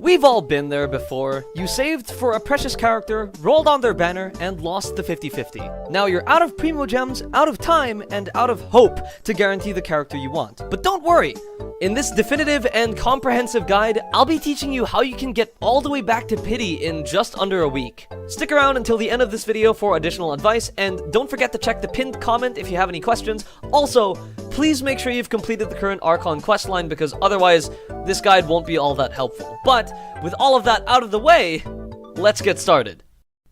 We've all been there before. You saved for a precious character, rolled on their banner, and lost the 50-50. Now you're out of Primogems, out of time, and out of hope to guarantee the character you want. But don't worry! In this definitive and comprehensive guide, I'll be teaching you how you can get all the way back to Pity in just under a week. Stick around until the end of this video for additional advice, and don't forget to check the pinned comment if you have any questions. Also, please make sure you've completed the current Archon questline because otherwise, this guide won't be all that helpful. But, with all of that out of the way, let's get started.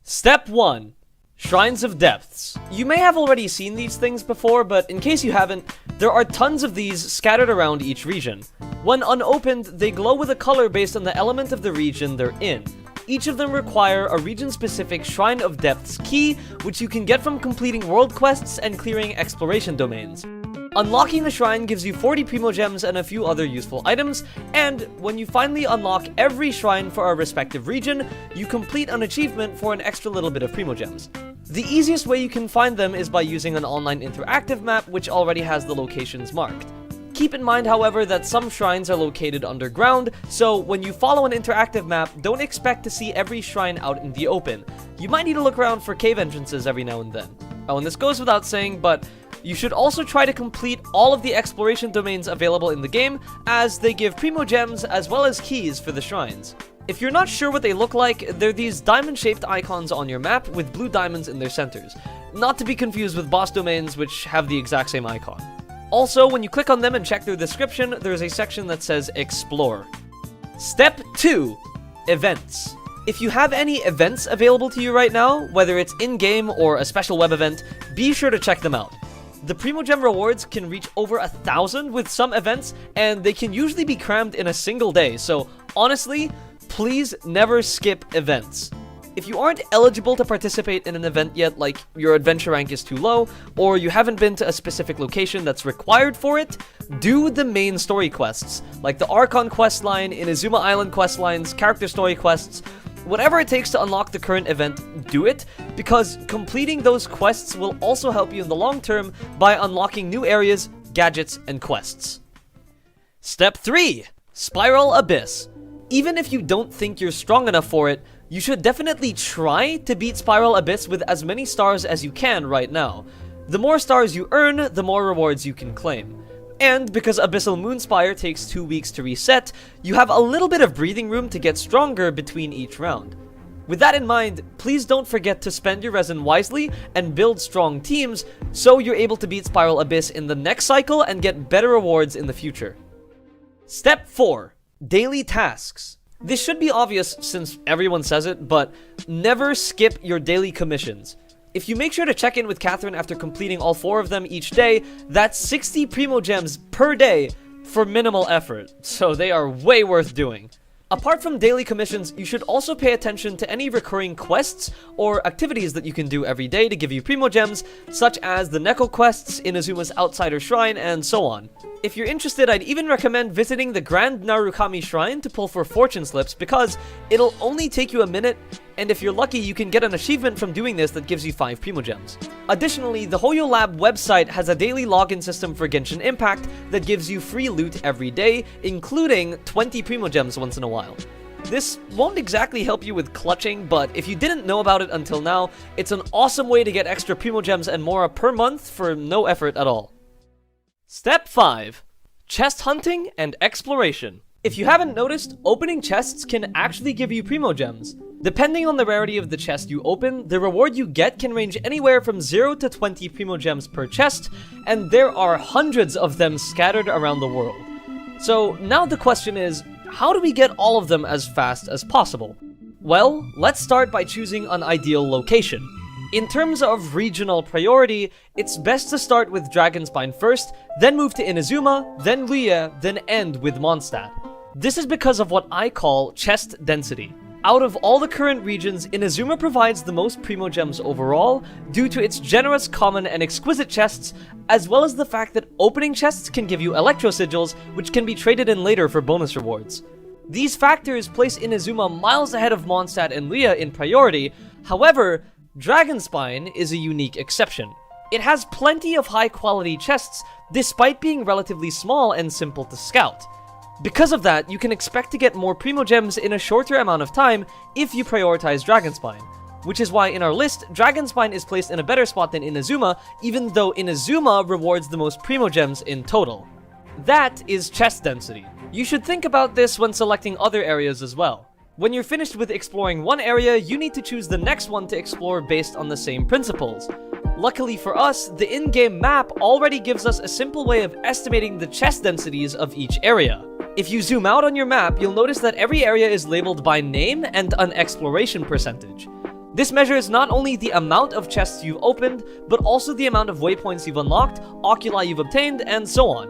Step 1. Shrines of Depths. You may have already seen these things before, but in case you haven't, there are tons of these scattered around each region. When unopened, they glow with a color based on the element of the region they're in. Each of them require a region-specific Shrine of Depths key, which you can get from completing world quests and clearing exploration domains. Unlocking the shrine gives you 40 Primogems and a few other useful items, and when you finally unlock every shrine for a respective region, you complete an achievement for an extra little bit of Primogems. The easiest way you can find them is by using an online interactive map which already has the locations marked. Keep in mind, however, that some shrines are located underground, so when you follow an interactive map, don't expect to see every shrine out in the open. You might need to look around for cave entrances every now and then. Oh, and this goes without saying, but you should also try to complete all of the exploration domains available in the game, as they give Primogems as well as keys for the shrines. If you're not sure what they look like, they're these diamond-shaped icons on your map with blue diamonds in their centers. Not to be confused with boss domains, which have the exact same icon. Also, when you click on them and check their description, there's a section that says Explore. Step 2. Events. If you have any events available to you right now, whether it's in-game or a special web event, be sure to check them out. The Primogem rewards can reach over 1,000 with some events, and they can usually be crammed in a single day, so honestly, please never skip events. If you aren't eligible to participate in an event yet, like your adventure rank is too low, or you haven't been to a specific location that's required for it, do the main story quests, like the Archon questline, Inazuma Island questlines, character story quests. Whatever it takes to unlock the current event, do it, because completing those quests will also help you in the long term by unlocking new areas, gadgets, and quests. Step 3. Spiral Abyss. Even if you don't think you're strong enough for it, you should definitely try to beat Spiral Abyss with as many stars as you can right now. The more stars you earn, the more rewards you can claim. And because Abyssal Moonspire takes 2 weeks to reset, you have a little bit of breathing room to get stronger between each round. With that in mind, please don't forget to spend your resin wisely and build strong teams so you're able to beat Spiral Abyss in the next cycle and get better rewards in the future. Step 4. Daily tasks. This should be obvious since everyone says it, but never skip your daily commissions. If you make sure to check in with Catherine after completing all 4 of them each day, that's 60 Primogems per day for minimal effort, so they are way worth doing. Apart from daily commissions, you should also pay attention to any recurring quests or activities that you can do every day to give you Primogems, such as the Neko quests, Inazuma's Outsider Shrine, and so on. If you're interested, I'd even recommend visiting the Grand Narukami Shrine to pull for fortune slips because it'll only take you a minute, and if you're lucky, you can get an achievement from doing this that gives you 5 Primogems. Additionally, the Hoyo Lab website has a daily login system for Genshin Impact that gives you free loot every day, including 20 Primogems once in a while. This won't exactly help you with clutching, but if you didn't know about it until now, it's an awesome way to get extra Primogems and more per month for no effort at all. Step 5. Chest hunting and exploration. If you haven't noticed, opening chests can actually give you Primogems. Depending on the rarity of the chest you open, the reward you get can range anywhere from 0 to 20 Primogems per chest, and there are hundreds of them scattered around the world. So now the question is, how do we get all of them as fast as possible? Well, let's start by choosing an ideal location. In terms of regional priority, it's best to start with Dragonspine first, then move to Inazuma, then Liyue, then end with Mondstadt. This is because of what I call chest density. Out of all the current regions, Inazuma provides the most Primogems overall due to its generous, common, and exquisite chests, as well as the fact that opening chests can give you Electro Sigils, which can be traded in later for bonus rewards. These factors place Inazuma miles ahead of Mondstadt and Liyue in priority. However, Dragonspine is a unique exception. It has plenty of high-quality chests, despite being relatively small and simple to scout. Because of that, you can expect to get more Primogems in a shorter amount of time if you prioritize Dragonspine. Which is why in our list, Dragonspine is placed in a better spot than Inazuma, even though Inazuma rewards the most Primogems in total. That is chest density. You should think about this when selecting other areas as well. When you're finished with exploring one area, you need to choose the next one to explore based on the same principles. Luckily for us, the in-game map already gives us a simple way of estimating the chest densities of each area. If you zoom out on your map, you'll notice that every area is labeled by name and an exploration percentage. This measures not only the amount of chests you've opened, but also the amount of waypoints you've unlocked, oculi you've obtained, and so on.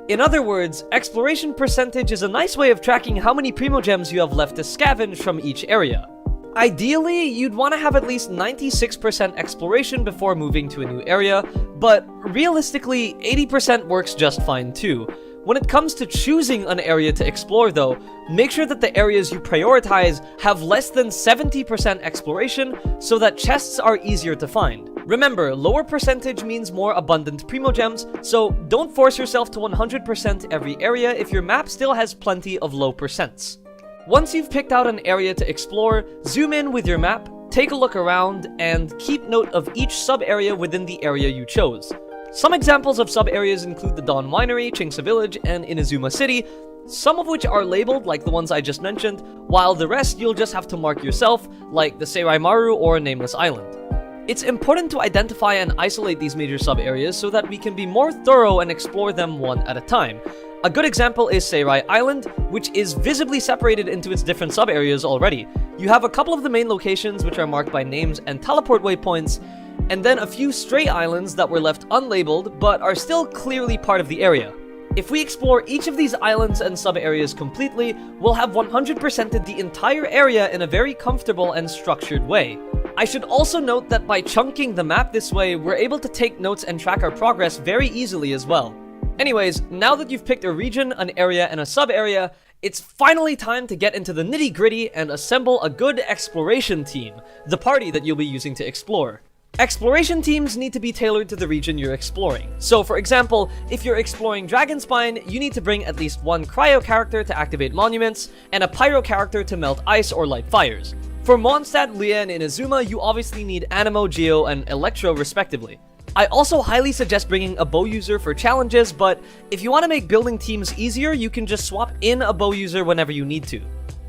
In other words, exploration percentage is a nice way of tracking how many Primogems you have left to scavenge from each area. Ideally, you'd want to have at least 96% exploration before moving to a new area, but realistically, 80% works just fine too. When it comes to choosing an area to explore though, make sure that the areas you prioritize have less than 70% exploration so that chests are easier to find. Remember, lower percentage means more abundant Primogems, so don't force yourself to 100% every area if your map still has plenty of low percents. Once you've picked out an area to explore, zoom in with your map, take a look around, and keep note of each sub-area within the area you chose. Some examples of sub-areas include the Dawn Winery, Chingsa Village, and Inazuma City, some of which are labeled like the ones I just mentioned, while the rest you'll just have to mark yourself, like the Seirai Maru or Nameless Island. It's important to identify and isolate these major sub-areas so that we can be more thorough and explore them one at a time. A good example is Seirai Island, which is visibly separated into its different sub-areas already. You have a couple of the main locations which are marked by names and teleport waypoints, and then a few stray islands that were left unlabeled but are still clearly part of the area. If we explore each of these islands and sub-areas completely, we'll have 100%ed the entire area in a very comfortable and structured way. I should also note that by chunking the map this way, we're able to take notes and track our progress very easily as well. Anyways, now that you've picked a region, an area, and a sub-area, it's finally time to get into the nitty-gritty and assemble a good exploration team, the party that you'll be using to explore. Exploration teams need to be tailored to the region you're exploring. So for example, if you're exploring Dragonspine, you need to bring at least one Cryo character to activate monuments, and a Pyro character to melt ice or light fires. For Mondstadt, Lea, and Inazuma, you obviously need Anemo, Geo, and Electro respectively. I also highly suggest bringing a bow user for challenges, but if you want to make building teams easier, you can just swap in a bow user whenever you need to.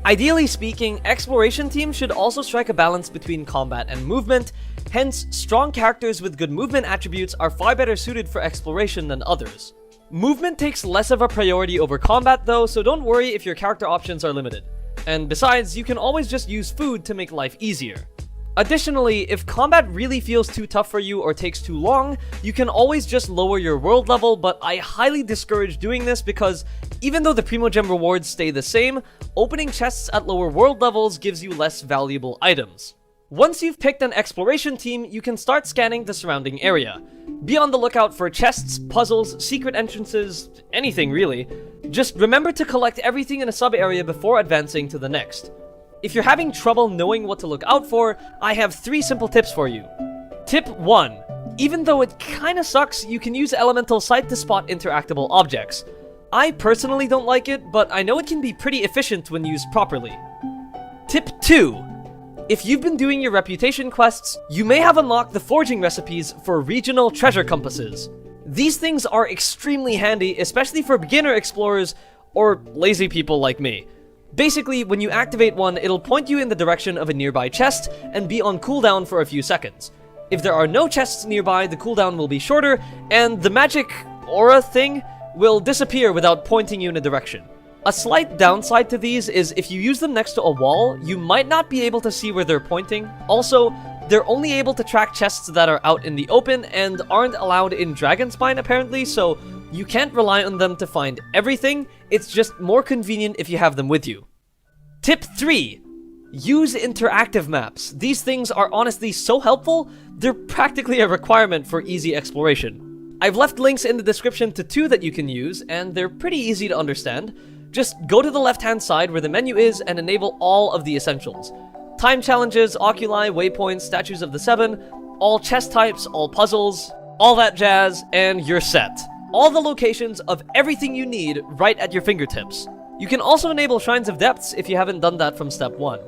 Ideally speaking, exploration teams should also strike a balance between combat and movement, hence strong characters with good movement attributes are far better suited for exploration than others. Movement takes less of a priority over combat though, so don't worry if your character options are limited. And besides, you can always just use food to make life easier. Additionally, if combat really feels too tough for you or takes too long, you can always just lower your world level, but I highly discourage doing this because even though the Primogem rewards stay the same, opening chests at lower world levels gives you less valuable items. Once you've picked an exploration team, you can start scanning the surrounding area. Be on the lookout for chests, puzzles, secret entrances, anything really. Just remember to collect everything in a sub-area before advancing to the next. If you're having trouble knowing what to look out for, I have 3 simple tips for you. Tip 1. Even though it kinda sucks, you can use Elemental Sight to spot interactable objects. I personally don't like it, but I know it can be pretty efficient when used properly. Tip 2. If you've been doing your reputation quests, you may have unlocked the forging recipes for regional treasure compasses. These things are extremely handy, especially for beginner explorers or lazy people like me. Basically, when you activate one, it'll point you in the direction of a nearby chest and be on cooldown for a few seconds. If there are no chests nearby, the cooldown will be shorter, and the magic aura thing will disappear without pointing you in a direction. A slight downside to these is if you use them next to a wall, you might not be able to see where they're pointing. Also, they're only able to track chests that are out in the open and aren't allowed in Dragonspine apparently, so you can't rely on them to find everything. It's just more convenient if you have them with you. Tip 3. Use interactive maps. These things are honestly so helpful, they're practically a requirement for easy exploration. I've left links in the description to 2 that you can use, and they're pretty easy to understand. Just go to the left-hand side where the menu is and enable all of the essentials. Time challenges, oculi, waypoints, statues of the 7, all chest types, all puzzles, all that jazz, and you're set. All the locations of everything you need right at your fingertips. You can also enable Shrines of Depths if you haven't done that from step 1.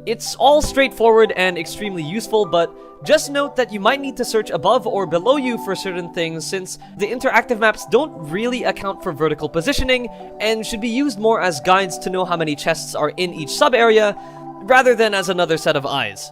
It's all straightforward and extremely useful, but just note that you might need to search above or below you for certain things, since the interactive maps don't really account for vertical positioning and should be used more as guides to know how many chests are in each sub-area, rather than as another set of eyes.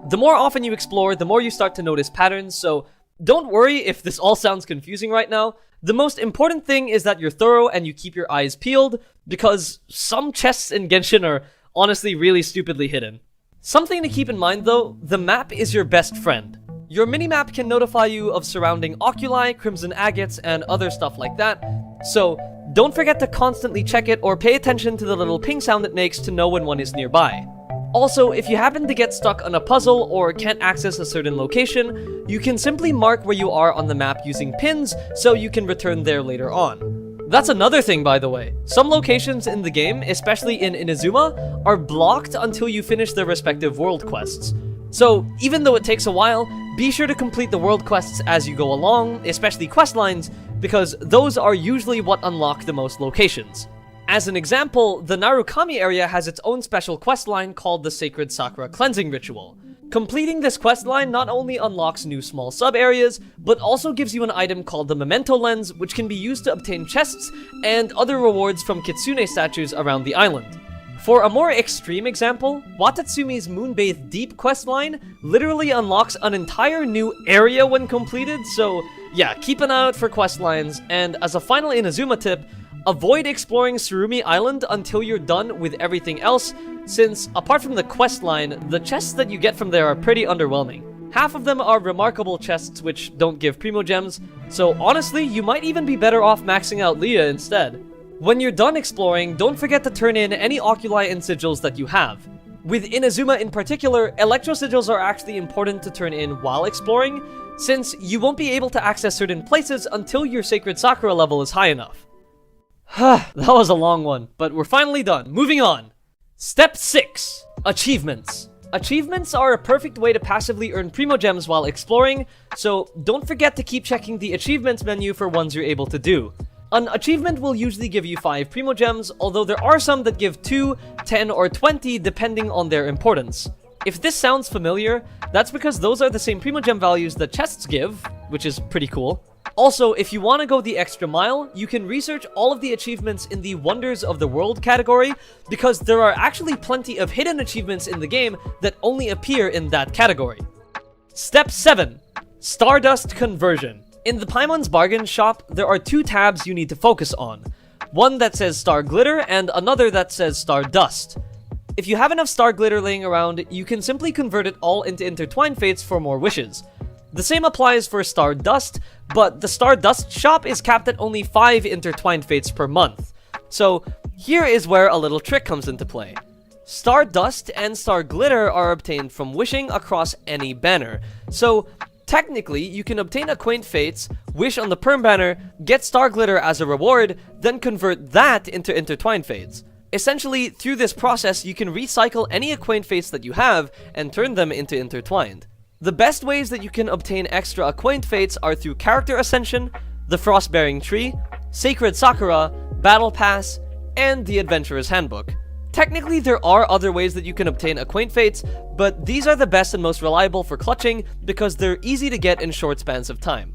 The more often you explore, the more you start to notice patterns, so don't worry if this all sounds confusing right now. The most important thing is that you're thorough and you keep your eyes peeled, because some chests in Genshin are honestly really stupidly hidden. Something to keep in mind though, the map is your best friend. Your minimap can notify you of surrounding oculi, crimson agates, and other stuff like that, so don't forget to constantly check it or pay attention to the little ping sound it makes to know when one is nearby. Also, if you happen to get stuck on a puzzle or can't access a certain location, you can simply mark where you are on the map using pins so you can return there later on. That's another thing, by the way. Some locations in the game, especially in Inazuma, are blocked until you finish their respective world quests. So, even though it takes a while, be sure to complete the world quests as you go along, especially quest lines, because those are usually what unlock the most locations. As an example, the Narukami area has its own special questline called the Sacred Sakura Cleansing Ritual. Completing this questline not only unlocks new small sub-areas, but also gives you an item called the Memento Lens, which can be used to obtain chests and other rewards from Kitsune statues around the island. For a more extreme example, Watatsumi's Moonbathe Deep questline literally unlocks an entire new area when completed, so yeah, keep an eye out for questlines, and as a final Inazuma tip, avoid exploring Surumi Island until you're done with everything else, since apart from the questline, the chests that you get from there are pretty underwhelming. Half of them are remarkable chests which don't give Primogems, so honestly, you might even be better off maxing out Leah instead. When you're done exploring, don't forget to turn in any oculi and sigils that you have. With Inazuma in particular, Electro Sigils are actually important to turn in while exploring, since you won't be able to access certain places until your Sacred Sakura level is high enough. That was a long one, but we're finally done. Moving on. Step 6. Achievements. Achievements are a perfect way to passively earn Primogems while exploring, so don't forget to keep checking the achievements menu for ones you're able to do. An achievement will usually give you 5 Primogems, although there are some that give 2, 10, or 20 depending on their importance. If this sounds familiar, that's because those are the same Primogem values that chests give, which is pretty cool. Also, if you want to go the extra mile, you can research all of the achievements in the Wonders of the World category, because there are actually plenty of hidden achievements in the game that only appear in that category. Step 7. Stardust Conversion. In the Paimon's Bargain Shop, there are 2 tabs you need to focus on. One that says Star Glitter and another that says Star Dust. If you have enough Star Glitter laying around, you can simply convert it all into Intertwined Fates for more wishes. The same applies for Star Dust, but the Star Dust shop is capped at only 5 Intertwined Fates per month. So here is where a little trick comes into play. Star Dust and Star Glitter are obtained from wishing across any banner. So technically, you can obtain Acquaint Fates, wish on the Perm banner, get Star Glitter as a reward, then convert that into Intertwined Fates. Essentially, through this process, you can recycle any Acquaint Fates that you have and turn them into Intertwined. The best ways that you can obtain extra Acquaint Fates are through Character Ascension, the Frostbearing Tree, Sacred Sakura, Battle Pass, and the Adventurer's Handbook. Technically, there are other ways that you can obtain Acquaint Fates, but these are the best and most reliable for clutching because they're easy to get in short spans of time.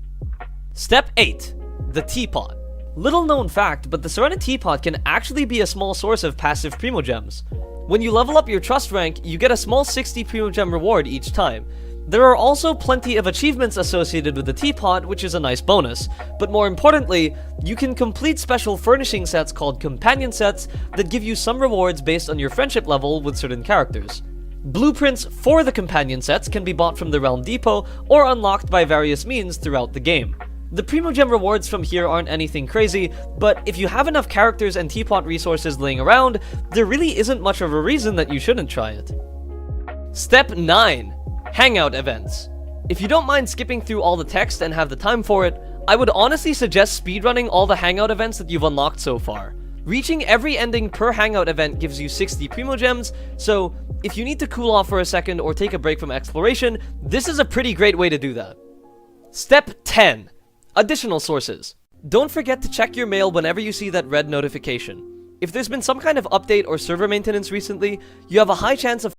Step 8. The Teapot. Little known fact, but the Serena Teapot can actually be a small source of passive Primogems. When you level up your Trust rank, you get a small 60 Primogem reward each time. There are also plenty of achievements associated with the Teapot, which is a nice bonus, but more importantly, you can complete special furnishing sets called companion sets that give you some rewards based on your friendship level with certain characters. Blueprints for the companion sets can be bought from the Realm Depot or unlocked by various means throughout the game. The Primogem rewards from here aren't anything crazy, but if you have enough characters and Teapot resources laying around, there really isn't much of a reason that you shouldn't try it. Step 9. Hangout events. If you don't mind skipping through all the text and have the time for it, I would honestly suggest speedrunning all the hangout events that you've unlocked so far. Reaching every ending per hangout event gives you 60 Primogems, so if you need to cool off for a second or take a break from exploration, this is a pretty great way to do that. Step 10. Additional sources. Don't forget to check your mail whenever you see that red notification. If there's been some kind of update or server maintenance recently, you have a high chance of